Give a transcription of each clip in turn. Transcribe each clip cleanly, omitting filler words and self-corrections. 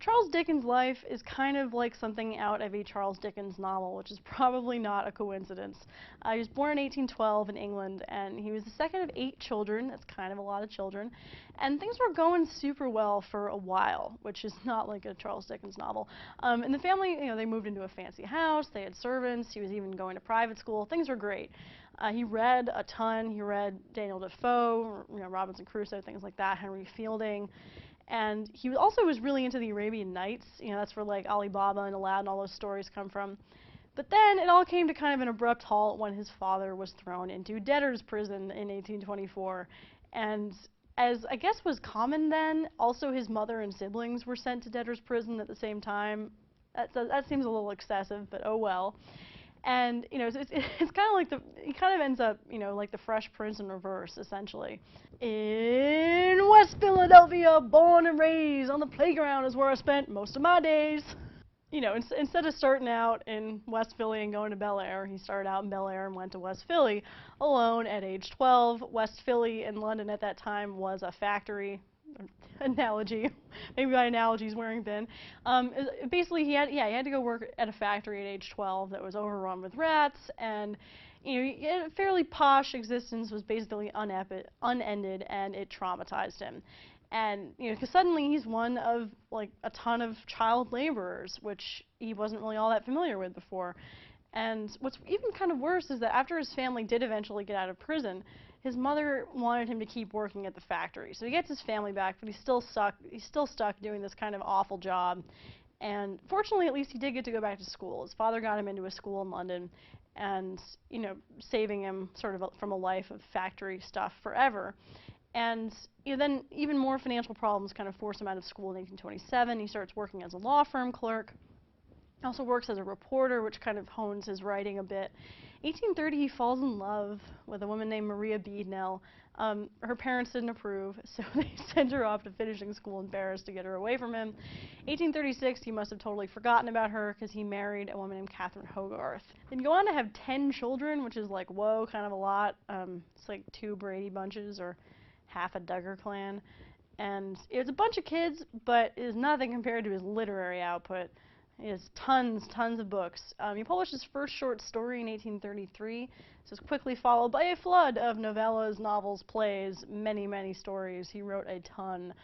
Charles Dickens' life is kind of like something out of a Charles Dickens novel, which is probably not a coincidence. He was born in 1812 in England, and he was the second of 8 children. That's kind of a lot of children. And things were going super well for a while, which is not like a Charles Dickens novel. And the family, they moved into a fancy house, they had servants, he was even going to private school. Things were great. He read a ton. He read Daniel Defoe, Robinson Crusoe, things like that, Henry Fielding. And he also was really into the Arabian Nights. That's where like Ali Baba and Aladdin, all those stories come from. But then it all came to kind of an abrupt halt when his father was thrown into debtor's prison in 1824. And as I guess was common then, also his mother and siblings were sent to debtor's prison at the same time. That seems a little excessive, but oh well. And it's kind of like he kind of ends up like the Fresh Prince in reverse, essentially. In West Philadelphia, born and raised on the playground is where I spent most of my days. Instead of starting out in West Philly and going to Bel Air, he started out in Bel Air and went to West Philly alone at age 12. West Philly in London at that time was a factory. Analogy, maybe my analogy is wearing thin. Basically, he had to go work at a factory at age 12 that was overrun with rats, and a fairly posh existence was basically unended, and it traumatized him. And because suddenly he's one of like a ton of child laborers, which he wasn't really all that familiar with before. And what's even kind of worse is that after his family did eventually get out of prison, his mother wanted him to keep working at the factory. So he gets his family back, but he's still stuck doing this kind of awful job. And fortunately, at least he did get to go back to school. His father got him into a school in London, and saving him sort of from a life of factory stuff forever. And then even more financial problems kind of forced him out of school in 1827. He starts working as a law firm clerk. He also works as a reporter, which kind of hones his writing a bit. 1830, he falls in love with a woman named Maria Beadnell. Her parents didn't approve, so they sent her off to finishing school in Paris to get her away from him. 1836, he must have totally forgotten about her because he married a woman named Catherine Hogarth. They'd go on to have 10 children, which is like, whoa, kind of a lot. It's like 2 Brady Bunches or half a Duggar clan. And it's a bunch of kids, but it is nothing compared to his literary output. He has tons of books. He published his first short story in 1833. This was quickly followed by a flood of novellas, novels, plays, many stories. He wrote a ton.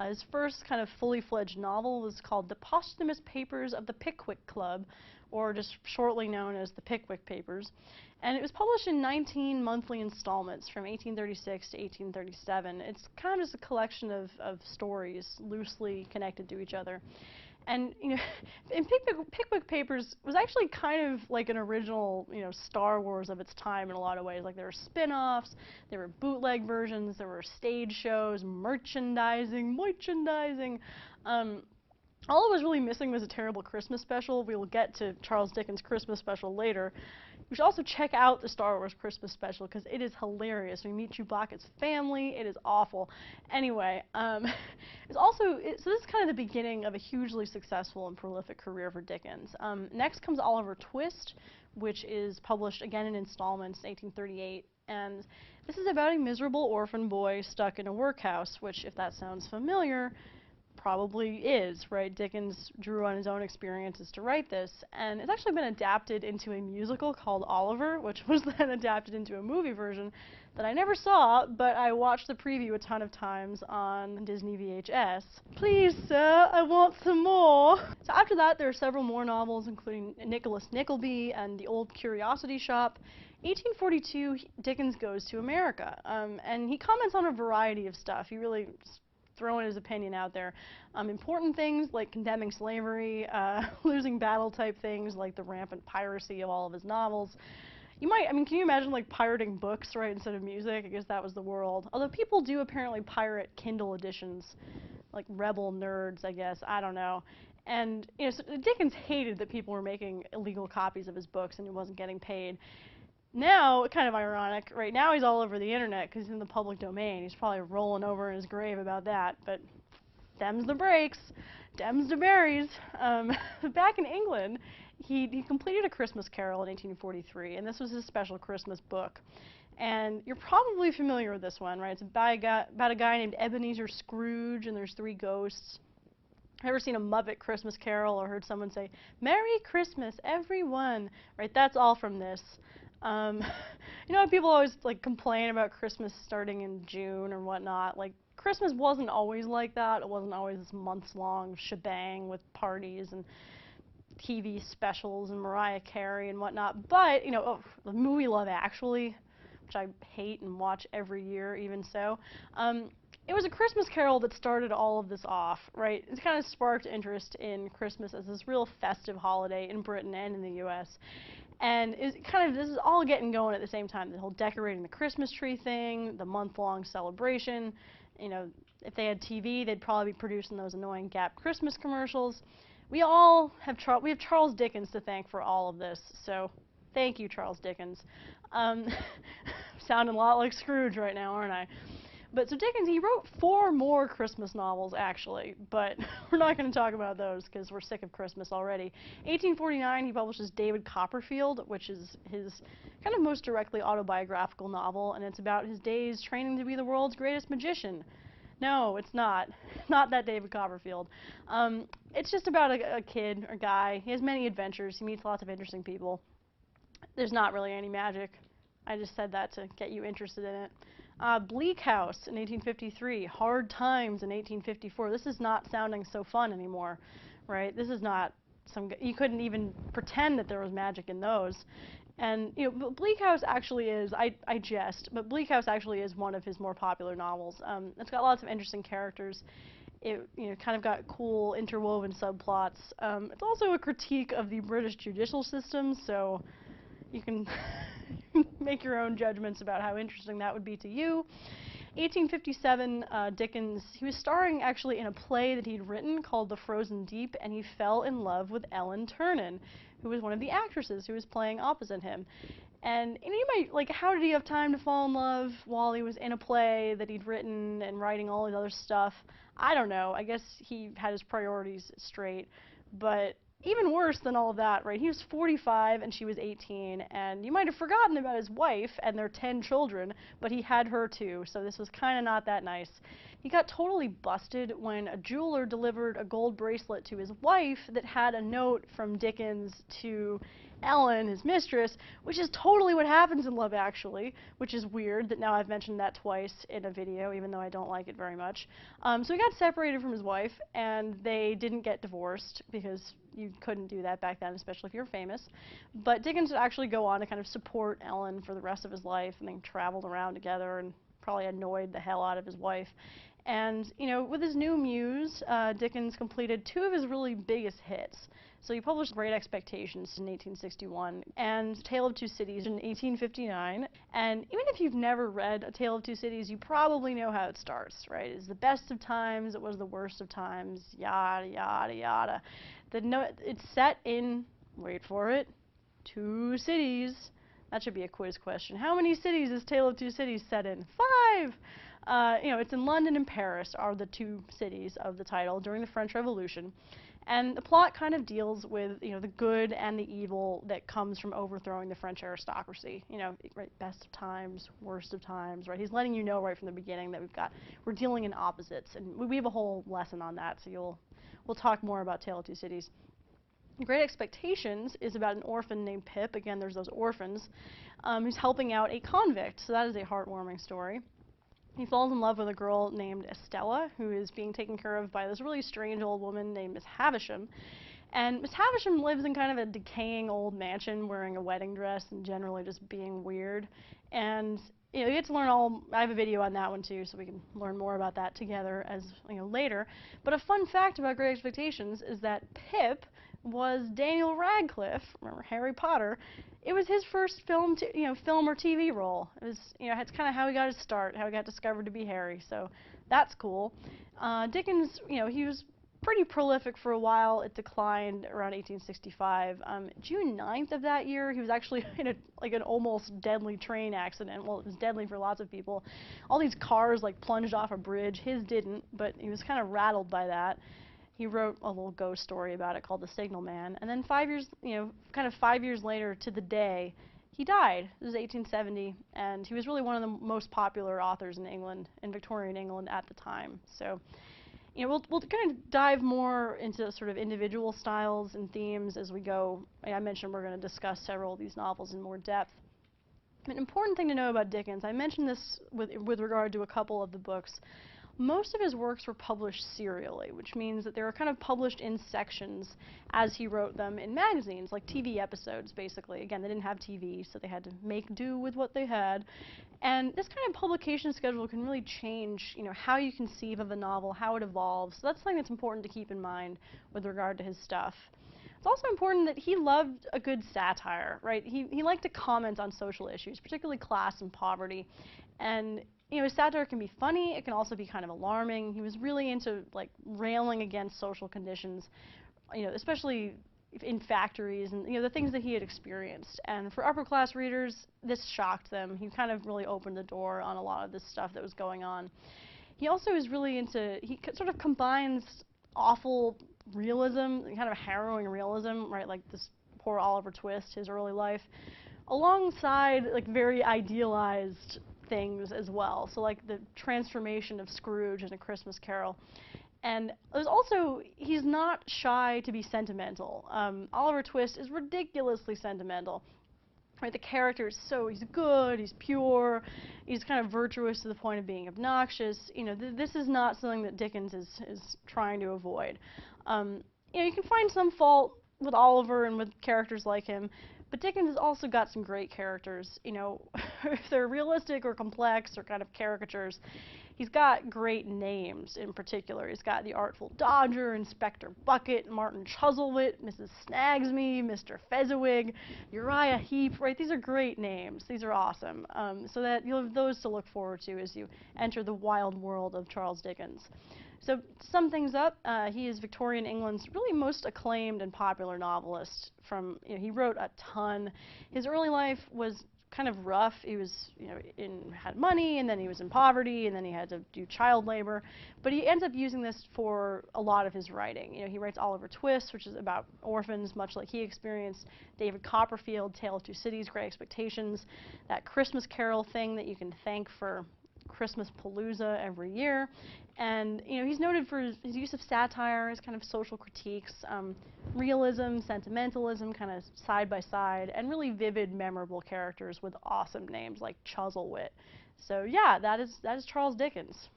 His first kind of fully fledged novel was called The Posthumous Papers of the Pickwick Club, or just shortly known as The Pickwick Papers. And it was published in 19 monthly installments from 1836 to 1837. It's kind of just a collection of stories loosely connected to each other. And and Pickwick Papers was actually kind of like an original, Star Wars of its time in a lot of ways. Like there were spin-offs, there were bootleg versions, there were stage shows, merchandising. All it was really missing was a terrible Christmas special. We will get to Charles Dickens' Christmas special later. You should also check out the Star Wars Christmas special because it is hilarious. We meet Chewbacca's family. It is awful. Anyway, so this is kind of the beginning of a hugely successful and prolific career for Dickens. Next comes Oliver Twist, which is published again in installments in 1838. And this is about a miserable orphan boy stuck in a workhouse, which, if that sounds familiar, probably is, right? Dickens drew on his own experiences to write this, and it's actually been adapted into a musical called Oliver, which was then adapted into a movie version that I never saw, but I watched the preview a ton of times on Disney VHS. Please, sir, I want some more! So after that, there are several more novels, including Nicholas Nickleby and The Old Curiosity Shop. 1842, Dickens goes to America, and he comments on a variety of stuff. He really throwing his opinion out there. Important things like condemning slavery, losing battle type things like the rampant piracy of all of his novels. Can you imagine like pirating books, right, instead of music? I guess that was the world. Although people do apparently pirate Kindle editions, like rebel nerds, I guess, I don't know. And so Dickens hated that people were making illegal copies of his books and he wasn't getting paid. Now, kind of ironic, right now he's all over the internet because he's in the public domain. He's probably rolling over in his grave about that, but them's the breaks, dem's the berries. Back in England, he completed A Christmas Carol in 1843, and this was his special Christmas book. And you're probably familiar with this one, right? It's about a guy named Ebenezer Scrooge, and there's 3 ghosts. Ever seen a Muppet Christmas Carol or heard someone say, "Merry Christmas, everyone"? Right, that's all from this. Um, you know, people always like complain about Christmas starting in June or whatnot. Like, Christmas wasn't always like that. It wasn't always this months-long shebang with parties and TV specials and Mariah Carey and whatnot. But, you know, the movie Love Actually, which I hate and watch every year, even so. It was A Christmas Carol that started all of this off, right? It kind of sparked interest in Christmas as this real festive holiday in Britain and in the US. And this is all getting going at the same time. The whole decorating the Christmas tree thing, the month-long celebration. You know, if they had TV, they'd probably be producing those annoying Gap Christmas commercials. We have Charles Dickens to thank for all of this. So, thank you, Charles Dickens. Sounding a lot like Scrooge right now, aren't I? But so Dickens, he wrote 4 more Christmas novels, actually, but we're not going to talk about those because we're sick of Christmas already. 1849, he publishes David Copperfield, which is his kind of most directly autobiographical novel, and it's about his days training to be the world's greatest magician. No, it's not. Not that David Copperfield. It's just about a kid, or guy. He has many adventures. He meets lots of interesting people. There's not really any magic. I just said that to get you interested in it. Bleak House in 1853, Hard Times in 1854. This is not sounding so fun anymore, right? This is not you couldn't even pretend that there was magic in those. And, you know, Bleak House actually is, I jest, but Bleak House actually is one of his more popular novels. It's got lots of interesting characters. It, you know, kind of got cool interwoven subplots. It's also a critique of the British judicial system, so you can make your own judgments about how interesting that would be to you. 1857, Dickens, he was starring actually in a play that he'd written called The Frozen Deep, and he fell in love with Ellen Ternan, who was one of the actresses who was playing opposite him. And you might, like, how did he have time to fall in love while he was in a play that he'd written and writing all his other stuff? I don't know. I guess he had his priorities straight. But even worse than all of that, right, he was 45 and she was 18, and you might have forgotten about his wife and their 10 children, but he had her too, so this was kind of not that nice. He got totally busted when a jeweler delivered a gold bracelet to his wife that had a note from Dickens to Ellen, his mistress, which is totally what happens in Love Actually, which is weird that now I've mentioned that twice in a video, even though I don't like it very much. So he got separated from his wife, and they didn't get divorced, because you couldn't do that back then, especially if you were famous. But Dickens would actually go on to kind of support Ellen for the rest of his life, and they traveled around together and probably annoyed the hell out of his wife. And, you know, with his new muse, Dickens completed 2 of his really biggest hits. So he published Great Expectations in 1861 and Tale of Two Cities in 1859. And even if you've never read A Tale of Two Cities, you probably know how it starts, right? It's the best of times, it was the worst of times, yada, yada, yada. It's set in, wait for it, 2 cities. That should be a quiz question. How many cities is Tale of Two Cities set in? 5! You know, it's in London and Paris are the 2 cities of the title during the French Revolution. And the plot kind of deals with, you know, the good and the evil that comes from overthrowing the French aristocracy. You know, right, best of times, worst of times, right? He's letting you know right from the beginning that we're dealing in opposites. And we have a whole lesson on that, so we'll talk more about Tale of Two Cities. Great Expectations is about an orphan named Pip. Again, there's those orphans, who's helping out a convict. So that is a heartwarming story. He falls in love with a girl named Estella, who is being taken care of by this really strange old woman named Miss Havisham. And Miss Havisham lives in kind of a decaying old mansion wearing a wedding dress and generally just being weird. And you know, you get to learn I have a video on that one too, so we can learn more about that together as, you know, later. But a fun fact about Great Expectations is that Pip was Daniel Radcliffe, remember Harry Potter. It was his first film or TV role. It was, you know, it's kind of how he got his start, how he got discovered to be Harry. So that's cool. Dickens, you know, he was pretty prolific for a while. It declined around 1865. June 9th of that year, he was actually in an almost deadly train accident. Well, it was deadly for lots of people. All these cars like plunged off a bridge. His didn't, but he was kind of rattled by that. He wrote a little ghost story about it called The Signal Man. And then 5 years, you know, kind of 5 years later to the day, he died. This was 1870, and he was really one of the most popular authors in England, in Victorian England at the time. So We'll kind of dive more into sort of individual styles and themes as we go. I mentioned we're going to discuss several of these novels in more depth. An important thing to know about Dickens, I mentioned this with regard to a couple of the books. Most of his works were published serially, which means that they were kind of published in sections as he wrote them in magazines, like TV episodes, basically. Again, they didn't have TV, so they had to make do with what they had. And this kind of publication schedule can really change, how you conceive of a novel, how it evolves. So that's something that's important to keep in mind with regard to his stuff. It's also important that he loved a good satire, right? He liked to comment on social issues, particularly class and poverty. And his satire can be funny, it can also be kind of alarming. He was really into like railing against social conditions, especially in factories and the things that he had experienced. And for upper class readers, this shocked them. He kind of really opened the door on a lot of this stuff that was going on. He also is really into, he sort of combines awful realism, kind of harrowing realism, right? Like this poor Oliver Twist, his early life, alongside like very idealized things as well. So like the transformation of Scrooge in A Christmas Carol. And there's also, he's not shy to be sentimental. Oliver Twist is ridiculously sentimental. Right, the character is he's good, he's pure, he's kind of virtuous to the point of being obnoxious. This is not something that Dickens is trying to avoid. You can find some fault with Oliver and with characters like him, but Dickens has also got some great characters. If they're realistic or complex or kind of caricatures, he's got great names in particular. He's got the Artful Dodger, Inspector Bucket, Martin Chuzzlewit, Mrs. Snagsby, Mr. Fezziwig, Uriah Heep, right? These are great names. These are awesome. So that you'll have those to look forward to as you enter the wild world of Charles Dickens. So to sum things up, he is Victorian England's really most acclaimed and popular novelist. He wrote a ton. His early life was kind of rough. He was, had money, and then he was in poverty, and then he had to do child labor. But he ends up using this for a lot of his writing. He writes Oliver Twist, which is about orphans, much like he experienced. David Copperfield, Tale of Two Cities, Great Expectations. That Christmas Carol thing that you can thank for Christmas Palooza every year. And he's noted for his use of satire, his kind of social critiques, realism, sentimentalism, kind of side by side, and really vivid, memorable characters with awesome names like Chuzzlewit. So yeah, that is Charles Dickens.